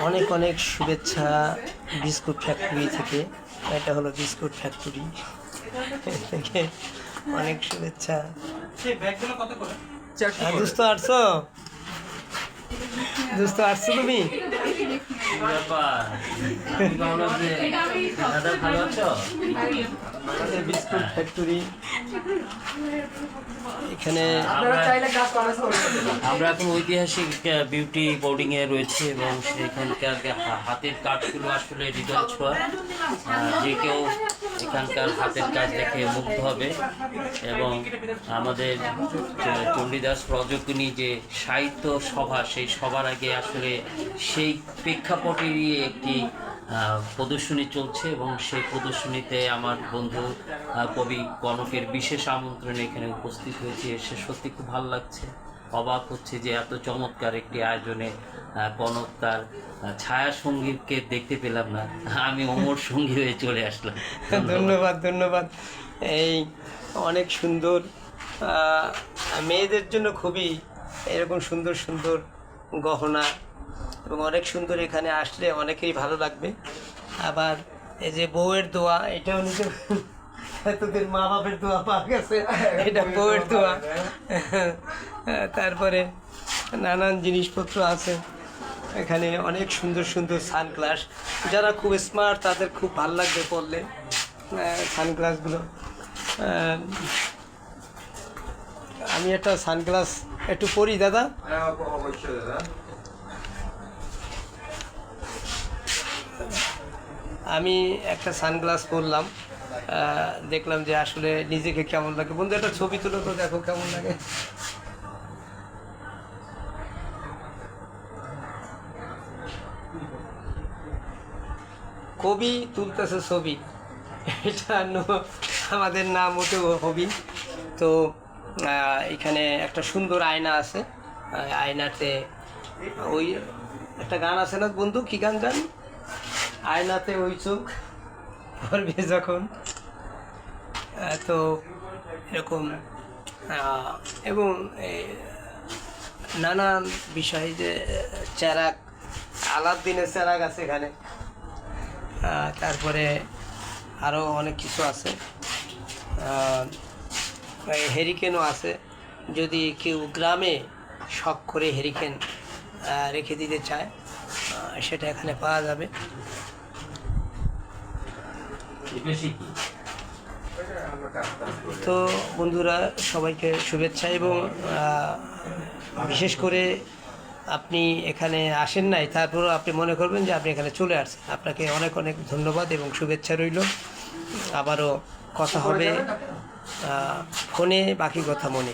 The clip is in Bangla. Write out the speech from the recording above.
অনেক অনেক শুভেচ্ছা বিস্কুট ফ্যাক্টরি থেকে। এটা হলো বিস্কুট ফ্যাক্টরি থেকে অনেক শুভেচ্ছা। দুস্থ আসছো, দুস্থ আসছো তুমি? বিস্কুট ফ্যাক্টরি এখানে আমরা এখন ঐতিহাসিক বিউটি বোর্ডিং এ রয়েছে এবং সেখানকার হাতের কাজগুলো আসলে হৃদয় ছোঁয়া। যে কেউ এখানকার হাতের কাজ দেখে মুগ্ধ হবে এবং আমাদের চণ্ডীদাস রজকিনী যে সাহিত্য সভা, সেই সবার আগে আসলে সেই প্রেক্ষাপটেরই একটি প্রদর্শনী চলছে এবং সেই প্রদর্শনীতে আমার বন্ধু কবি কনকের বিশেষ আমন্ত্রণে এখানে উপস্থিত হয়েছে। এসে সত্যি খুব ভালো লাগছে, অবাক হচ্ছে যে এত চমৎকার একটি আয়োজনে কনক তার ছায়া সঙ্গীকে দেখতে পেলাম না, আমি অমর সঙ্গী হয়ে চলে আসলাম। ধন্যবাদ ধন্যবাদ। এই অনেক সুন্দর মেয়েদের জন্য খুবই এরকম সুন্দর সুন্দর গহনা এবং অনেক সুন্দর, এখানে আসলে অনেকেই ভালো লাগবে। আবার এই যে বউয়ের দোয়া, এটাও নিতে এতদিন মা বাপের দোয়া পাওয়া গেছে, এটা বউয়ের দোয়া। তারপরে নানান জিনিসপত্র আছে এখানে, অনেক সুন্দর সুন্দর সানগ্লাস। যারা খুব স্মার্ট তাদের খুব ভালো লাগবে পরলে সানগ্লাসগুলো। আমি একটা সানগ্লাস একটু পরি দাদা। আমি একটা সানগ্লাস পরলাম, দেখলাম যে আসলে নিজেকে কেমন লাগে। বন্ধু একটা ছবি তুলো তো, দেখো কেমন লাগে। কবি তুলতেছে ছবি, এটা আমাদের না মোটেও হবি। তো এখানে একটা সুন্দর আয়না আছে, আয়নাতে ওই একটা গান আছে না বন্ধু, কী গান জানি, আয়নাতে ওই চোখ পড়বে যখন। তো এরকম এবং নানান বিষয়, যে চেরাগ, আলাদিনের চেরাগ আছে এখানে। তারপরে আরও অনেক কিছু আছে, হেরিকেনও আছে। যদি কেউ গ্রামে শখ করে হেরিকেন রেখে দিতে চায় সেটা এখানে পাওয়া যাবে। তো বন্ধুরা, সবাইকে শুভেচ্ছা এবং বিশেষ করে আপনি এখানে আসেন নাই, তারপরেও আপনি মনে করবেন যে আপনি এখানে চলে আসছেন। আপনাকে অনেক অনেক ধন্যবাদ এবং শুভেচ্ছা রইল। আবারও কথা হবে ফোনে, বাকি কথা মনে।